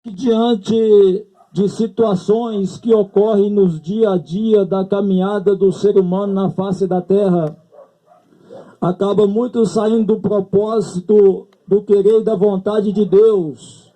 que diante de situações que ocorrem nos dia a dia da caminhada do ser humano na face da terra, acaba muito saindo do propósito, do querer e da vontade de Deus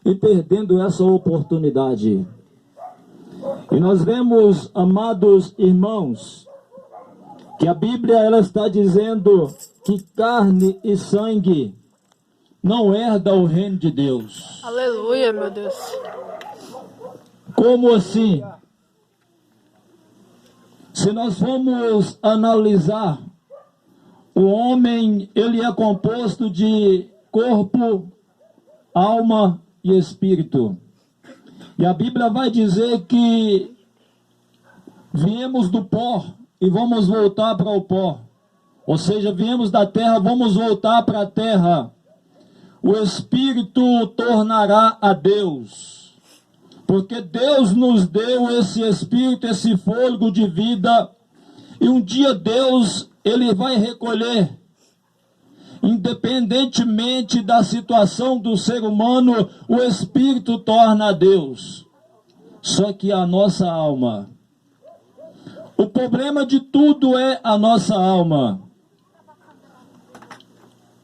e perdendo essa oportunidade. E nós vemos, amados irmãos, que a Bíblia ela está dizendo que carne e sangue não herda o reino de Deus. Aleluia, meu Deus. Como assim? Se nós formos analisar, o homem ele é composto de corpo, alma e espírito. E a Bíblia vai dizer que viemos do pó e vamos voltar para o pó. Ou seja, viemos da terra, vamos voltar para a terra. O Espírito tornará a Deus. Porque Deus nos deu esse Espírito, esse fôlego de vida. E um dia Deus, ele vai recolher. Independentemente da situação do ser humano, o Espírito torna a Deus. Só que a nossa alma. O problema de tudo é a nossa alma.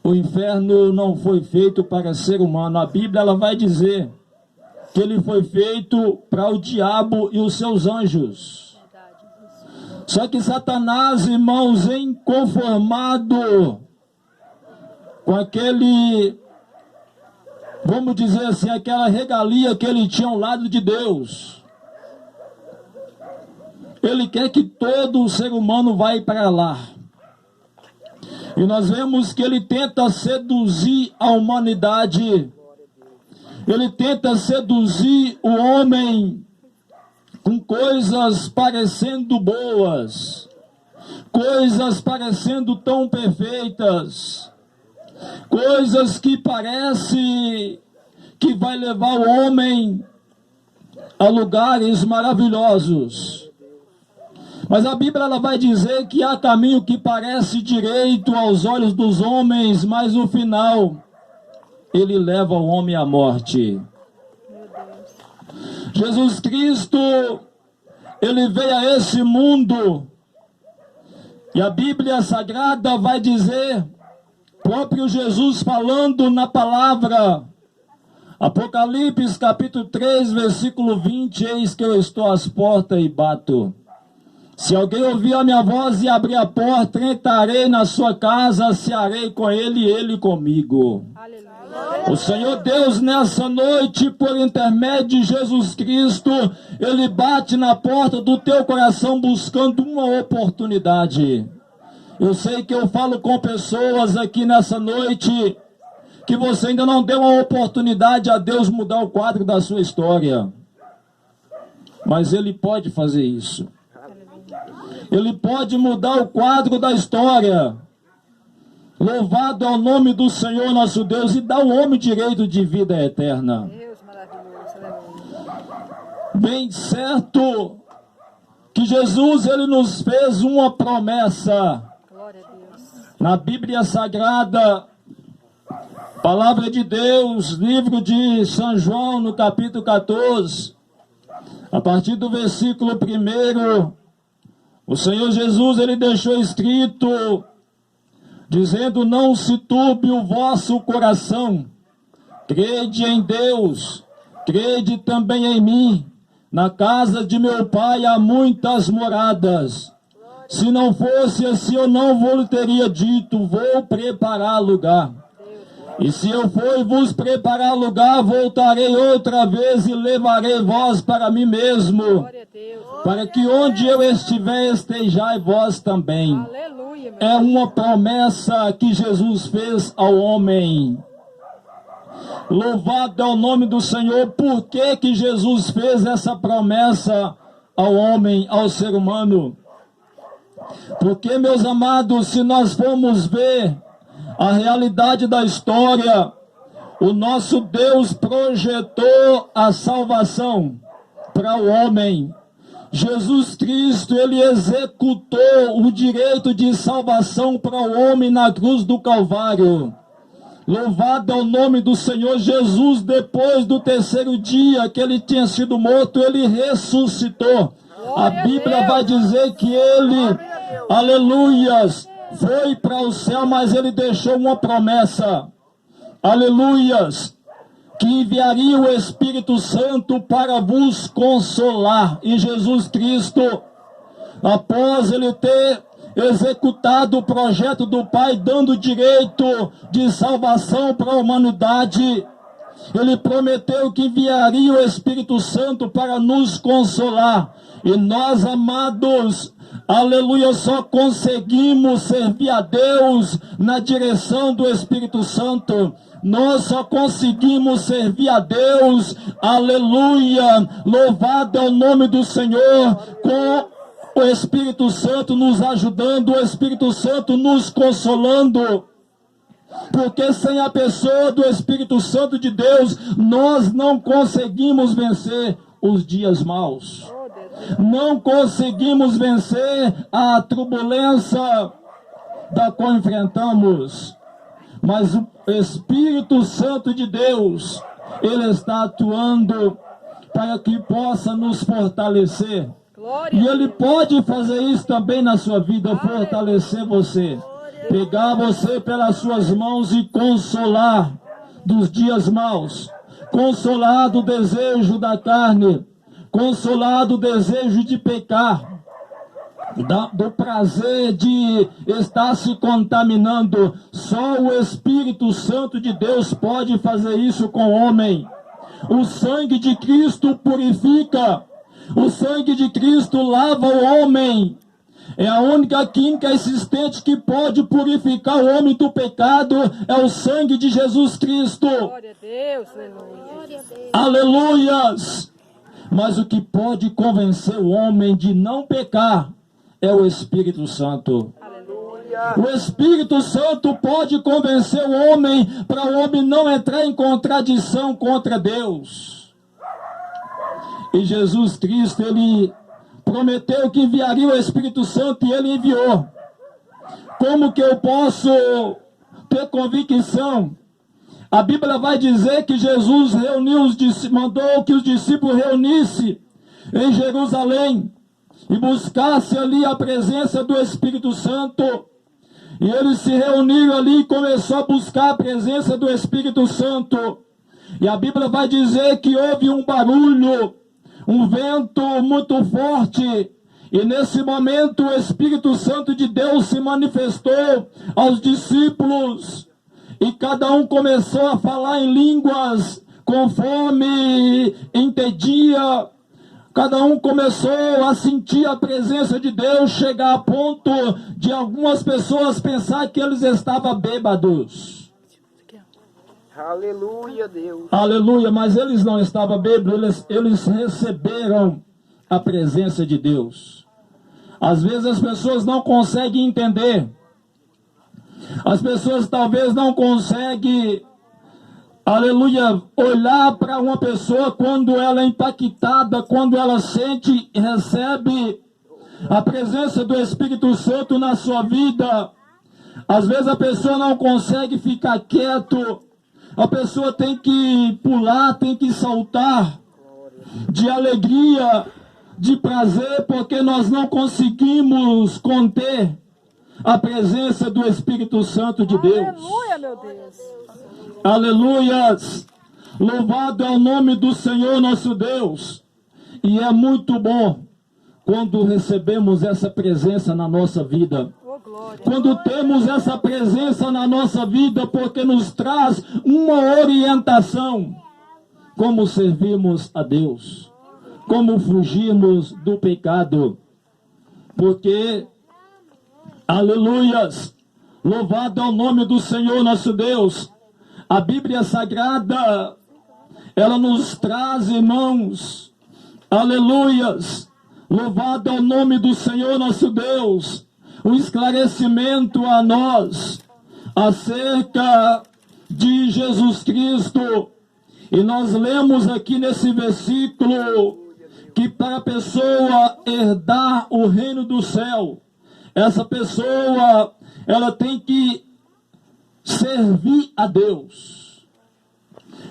O inferno não foi feito para ser humano. A Bíblia ela vai dizer que ele foi feito para o diabo e os seus anjos. Só que Satanás, irmãos, inconformado com aquele, vamos dizer assim, aquela regalia que ele tinha ao lado de Deus. Ele quer que todo ser humano vá para lá. E nós vemos que ele tenta seduzir a humanidade. Ele tenta seduzir o homem com coisas parecendo boas. Coisas parecendo tão perfeitas. Coisas que parece que vai levar o homem a lugares maravilhosos. Mas a Bíblia ela vai dizer que há caminho que parece direito aos olhos dos homens, mas no final ele leva o homem à morte. Jesus Cristo, ele veio a esse mundo e a Bíblia Sagrada vai dizer, próprio Jesus falando na palavra, Apocalipse capítulo 3, versículo 20, eis que eu estou às portas e bato. Se alguém ouvir a minha voz e abrir a porta, entrarei na sua casa, cearei com ele e ele comigo. Aleluia. O Senhor Deus, nessa noite, por intermédio de Jesus Cristo, ele bate na porta do teu coração buscando uma oportunidade. Eu sei que eu falo com pessoas aqui nessa noite que você ainda não deu uma oportunidade a Deus mudar o quadro da sua história. Mas ele pode fazer isso. Ele pode mudar o quadro da história. Louvado é o nome do Senhor nosso Deus e dá ao homem direito de vida eterna. Deus maravilhoso. Bem certo que Jesus ele nos fez uma promessa. Glória a Deus. Na Bíblia Sagrada, Palavra de Deus, livro de São João, no capítulo 14, a partir do versículo 1, o Senhor Jesus, ele deixou escrito, dizendo, não se turbe o vosso coração, crede em Deus, crede também em mim, na casa de meu Pai há muitas moradas, se não fosse assim eu não vos teria dito, vou preparar lugar, e se eu for e vos preparar lugar, voltarei outra vez e levarei vós para mim mesmo, para que onde eu estiver, estejai vós também. Aleluia, é uma promessa que Jesus fez ao homem. Louvado é o nome do Senhor. Por que que Jesus fez essa promessa ao homem, ao ser humano? Porque, meus amados, se nós formos ver a realidade da história, o nosso Deus projetou a salvação para o homem. Jesus Cristo, ele executou o direito de salvação para o homem na cruz do Calvário. Louvado é o nome do Senhor Jesus. Depois do terceiro dia que ele tinha sido morto, ele ressuscitou. A Bíblia vai dizer que ele, aleluias, foi para o céu, mas ele deixou uma promessa, aleluias, que enviaria o Espírito Santo para vos consolar. E Jesus Cristo, após ele ter executado o projeto do Pai, dando direito de salvação para a humanidade, ele prometeu que enviaria o Espírito Santo para nos consolar. E nós, amados, aleluia, só conseguimos servir a Deus na direção do Espírito Santo. Nós só conseguimos servir a Deus, aleluia, louvado é o nome do Senhor, com o Espírito Santo nos ajudando, o Espírito Santo nos consolando. Porque sem a pessoa do Espírito Santo de Deus, nós não conseguimos vencer os dias maus. Não conseguimos vencer a turbulência da qual enfrentamos. Mas o Espírito Santo de Deus, ele está atuando para que possa nos fortalecer. E ele pode fazer isso também na sua vida, fortalecer você, pegar você pelas suas mãos e consolar dos dias maus, consolar do desejo da carne, consolar do desejo de pecar, do prazer de estar se contaminando. Só o Espírito Santo de Deus pode fazer isso com o homem. O sangue de Cristo purifica. O sangue de Cristo lava o homem. É a única química existente que pode purificar o homem do pecado. É o sangue de Jesus Cristo. Glória a Deus, aleluia. Aleluias. Mas o que pode convencer o homem de não pecar é o Espírito Santo. Aleluia. O Espírito Santo pode convencer o homem para o homem não entrar em contradição contra Deus. E Jesus Cristo, ele prometeu que enviaria o Espírito Santo e ele enviou. Como que eu posso ter convicção? A Bíblia vai dizer que Jesus mandou que os discípulos reunissem em Jerusalém e buscassem ali a presença do Espírito Santo. E eles se reuniram ali e começaram a buscar a presença do Espírito Santo. E a Bíblia vai dizer que houve um barulho, um vento muito forte, e nesse momento o Espírito Santo de Deus se manifestou aos discípulos, e cada um começou a falar em línguas conforme entendia. Cada um começou a sentir a presença de Deus, chegar a ponto de algumas pessoas pensar que eles estavam bêbados. Aleluia, Deus. Aleluia, mas eles não estavam bêbados, eles receberam a presença de Deus. Às vezes as pessoas não conseguem entender. As pessoas talvez não conseguem, aleluia, olhar para uma pessoa quando ela é impactada, quando ela sente e recebe a presença do Espírito Santo na sua vida. Às vezes a pessoa não consegue ficar quieto. A pessoa tem que pular, tem que saltar de alegria, de prazer, porque nós não conseguimos conter a presença do Espírito Santo de Deus. Aleluia, meu Deus. Aleluias! Louvado é o nome do Senhor nosso Deus. E é muito bom quando recebemos essa presença na nossa vida. Quando temos essa presença na nossa vida, porque nos traz uma orientação. Como servimos a Deus. Como fugirmos do pecado. Porque, aleluias, louvado é o nome do Senhor nosso Deus. A Bíblia Sagrada, ela nos traz, irmãos, aleluias, louvado é o nome do Senhor nosso Deus, um esclarecimento a nós acerca de Jesus Cristo. E nós lemos aqui nesse versículo que para a pessoa herdar o reino do céu, essa pessoa, ela tem que servir a Deus.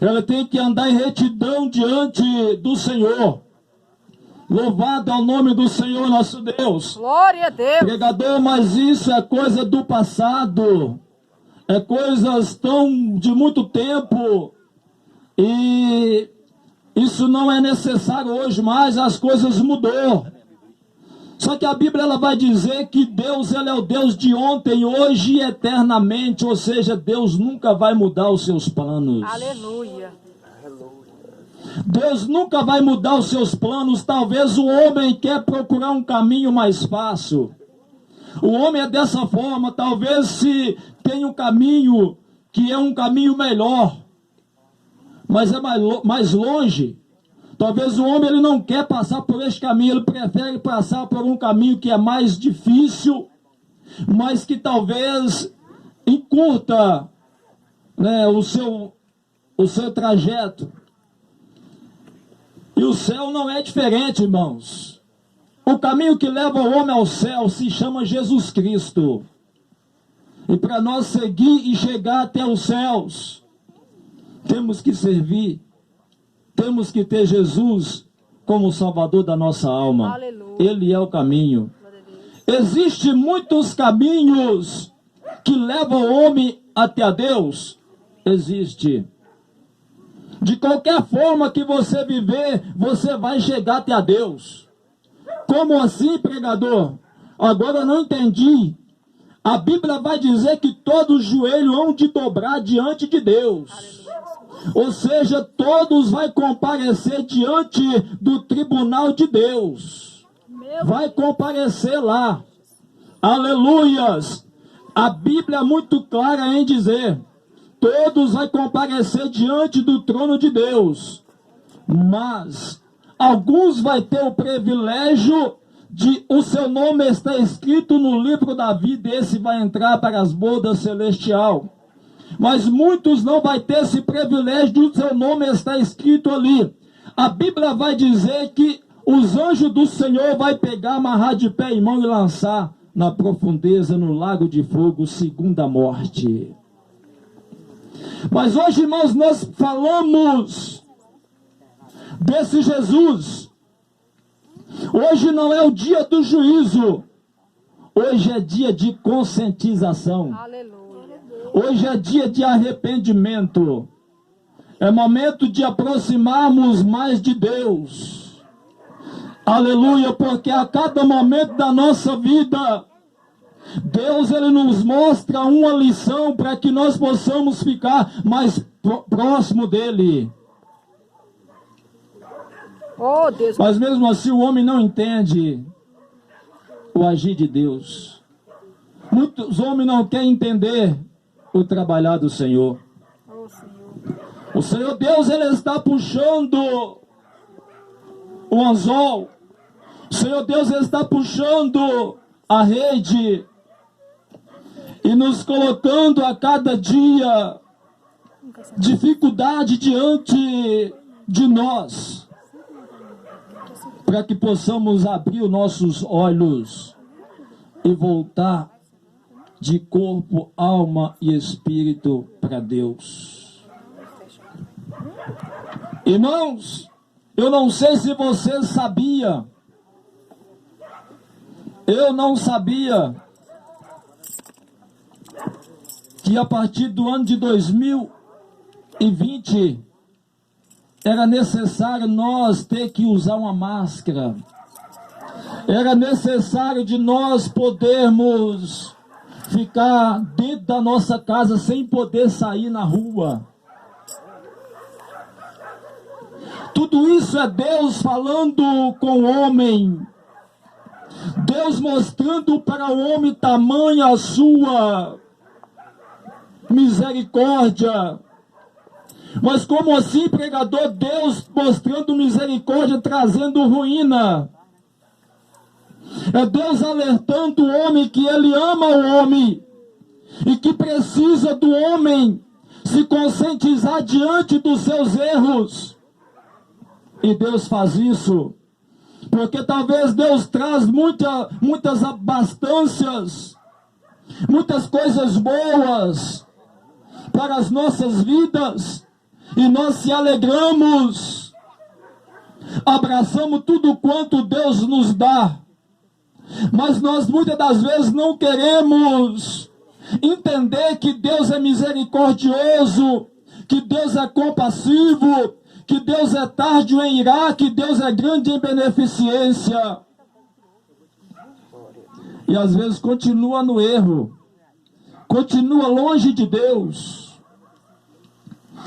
Ela tem que andar em retidão diante do Senhor. Louvado é o nome do Senhor nosso Deus. Glória a Deus. Pregador, mas isso é coisa do passado. É coisas tão de muito tempo. E isso não é necessário hoje mais, as coisas mudou. Só que a Bíblia ela vai dizer que Deus ele é o Deus de ontem, hoje e eternamente. Ou seja, Deus nunca vai mudar os seus planos. Aleluia. Deus nunca vai mudar os seus planos. Talvez o homem quer procurar um caminho mais fácil. O homem é dessa forma. Talvez se tem um caminho que é um caminho melhor, mas é mais longe. Talvez o homem ele não quer passar por este caminho. Ele prefere passar por um caminho que é mais difícil, mas que talvez encurta, né, o seu trajeto. E o céu não é diferente, irmãos. O caminho que leva o homem ao céu se chama Jesus Cristo. E para nós seguir e chegar até os céus, temos que servir. Temos que ter Jesus como Salvador da nossa alma. Aleluia. Ele é o caminho. Existem muitos caminhos que levam o homem até a Deus. Existe. De qualquer forma que você viver, você vai chegar até a Deus. Como assim, pregador? Agora eu não entendi. A Bíblia vai dizer que todos os joelhos hão de dobrar diante de Deus. Ou seja, todos vão comparecer diante do tribunal de Deus. Vai comparecer lá. Aleluias. A Bíblia é muito clara em dizer: todos vão comparecer diante do trono de Deus. Mas alguns vão ter o privilégio de o seu nome estar escrito no livro da vida, e esse vai entrar para as bodas celestial. Mas muitos não vão ter esse privilégio de o seu nome estar escrito ali. A Bíblia vai dizer que os anjos do Senhor vai pegar, amarrar de pé e mão e lançar na profundeza, no lago de fogo, segunda morte. Mas hoje, irmãos, nós falamos desse Jesus. Hoje não é o dia do juízo. Hoje é dia de conscientização. Aleluia. Hoje é dia de arrependimento. É momento de aproximarmos mais de Deus. Aleluia, porque a cada momento da nossa vida, Deus ele nos mostra uma lição para que nós possamos ficar mais próximo dele. Oh, Deus. Mas mesmo assim o homem não entende o agir de Deus. Muitos homens não querem entender o trabalhar do Senhor. Oh, Senhor. O Senhor Deus ele está puxando o anzol. O Senhor Deus ele está puxando a rede e nos colocando a cada dia dificuldade diante de nós, para que possamos abrir os nossos olhos e voltar de corpo, alma e espírito para Deus. Irmãos, eu não sei se você sabia, eu não sabia que a partir do ano de 2020 era necessário nós ter que usar uma máscara. Era necessário de nós podermos ficar dentro da nossa casa sem poder sair na rua. Tudo isso é Deus falando com o homem. Deus mostrando para o homem tamanha a sua misericórdia. Mas como assim, pregador? Deus mostrando misericórdia, trazendo ruína. É Deus alertando o homem que ele ama o homem e que precisa do homem se conscientizar diante dos seus erros. E Deus faz isso porque talvez Deus traz muitas abastanças, muitas coisas boas, para as nossas vidas e nós se alegramos, abraçamos tudo quanto Deus nos dá, mas nós muitas das vezes não queremos entender que Deus é misericordioso, que Deus é compassivo, que Deus é tardio em irar, que Deus é grande em beneficência. E às vezes continua no erro, continua longe de Deus.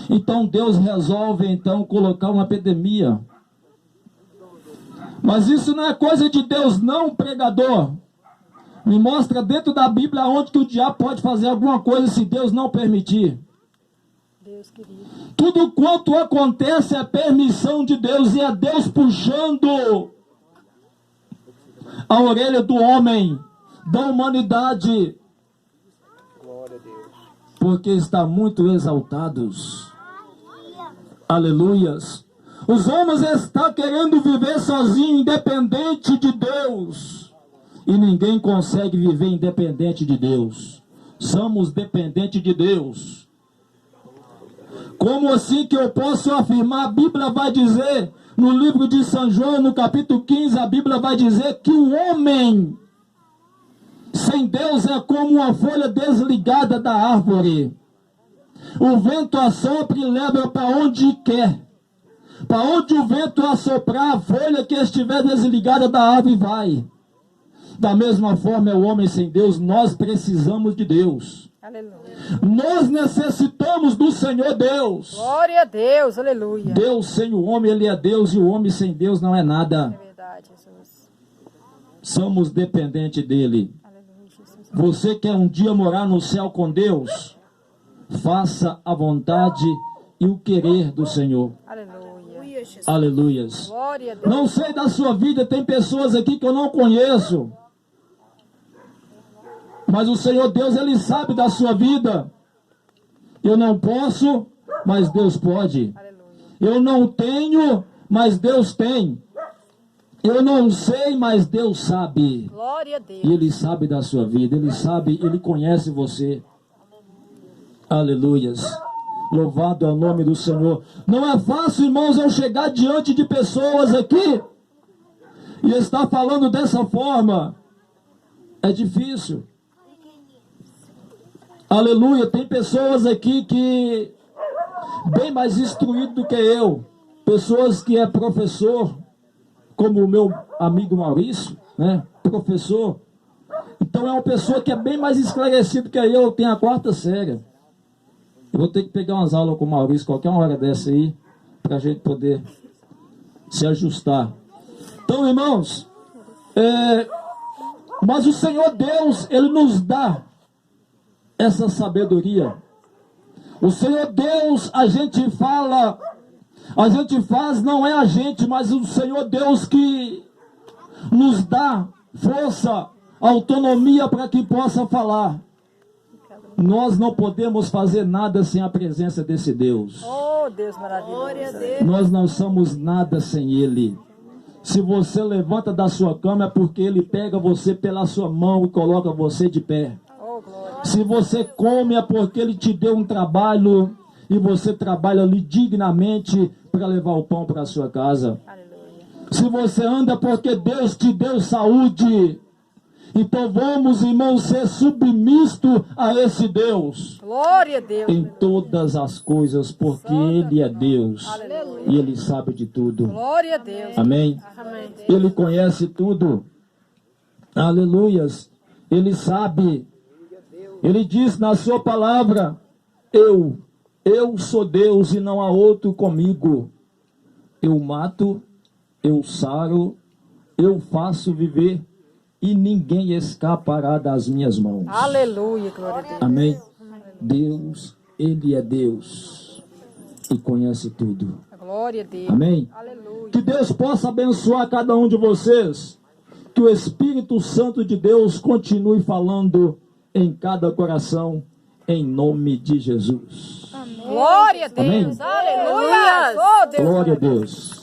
Então Deus resolve colocar uma epidemia. Mas isso não é coisa de Deus não, pregador. Me mostra dentro da Bíblia onde que o diabo pode fazer alguma coisa se Deus não permitir. Deus querido. Tudo quanto acontece é permissão de Deus, e é Deus puxando a orelha do homem, da humanidade, porque está muito exaltados. Aleluias. Os homens estão querendo viver sozinhos, independente de Deus, e ninguém consegue viver independente de Deus. Somos dependentes de Deus. Como assim que eu posso afirmar? A Bíblia vai dizer, no livro de São João, no capítulo 15, a Bíblia vai dizer que o homem sem Deus é como uma folha desligada da árvore. O vento assopra e leva para onde quer. Para onde o vento assoprar, a folha que estiver desligada da árvore vai. Da mesma forma é o homem sem Deus. Nós precisamos de Deus. Aleluia. Nós necessitamos do Senhor Deus. Glória a Deus, aleluia. Deus sem o homem, ele é Deus, e o homem sem Deus não é É nada. verdade, Jesus. Somos dependentes dele. Aleluia, Jesus. Você quer um dia morar no céu com Deus? Faça a vontade e o querer do Senhor. Aleluia. Aleluias. Glória a Deus. Não sei da sua vida, tem pessoas aqui que eu não conheço. Mas o Senhor Deus, ele sabe da sua vida. Eu não posso, mas Deus pode. Aleluia. Eu não tenho, mas Deus tem. Eu não sei, mas Deus sabe. Glória a Deus. E ele sabe da sua vida, ele sabe, ele conhece você. Aleluias. Louvado é o nome do Senhor. Não é fácil, irmãos, eu chegar diante de pessoas aqui e estar falando dessa forma. É difícil. Aleluia. Tem pessoas aqui que bem mais instruído do que eu. Pessoas que é professor, como o meu amigo Maurício, né? Professor. Então é uma pessoa que é bem mais esclarecida que eu tenho a 4ª série. Eu vou ter que pegar umas aulas com o Maurício qualquer hora dessa aí, para a gente poder se ajustar. Então, irmãos, mas o Senhor Deus, ele nos dá essa sabedoria. O Senhor Deus, a gente fala, a gente faz, não é a gente, mas o Senhor Deus que nos dá força, autonomia para que possa falar. Nós não podemos fazer nada sem a presença desse Deus. Oh, Deus maravilhoso. Glória a Deus. Nós não somos nada sem Ele. Se você levanta da sua cama é porque Ele pega você pela sua mão e coloca você de pé. Oh, glória. Se você come é porque Ele te deu um trabalho e você trabalha ali dignamente para levar o pão para a sua casa. Aleluia. Se você anda é porque Deus te deu saúde. Então vamos, irmãos, ser submissos a esse Deus. Glória a Deus. Em todas as coisas, porque Ele é Deus. Aleluia. E Ele sabe de tudo. Glória a Deus. Amém? Amém. Ele conhece tudo. Aleluias. Ele sabe. Ele diz na sua palavra: eu sou Deus e não há outro comigo. Eu mato, eu saro, eu faço viver e ninguém escapará das minhas mãos. Aleluia, glória a Deus. Amém? Deus, Ele é Deus e conhece tudo. Glória a Deus. Amém? Aleluia. Que Deus possa abençoar cada um de vocês. Que o Espírito Santo de Deus continue falando em cada coração, em nome de Jesus. Glória a Deus. Amém? Aleluia. Oh, Deus. Glória a Deus.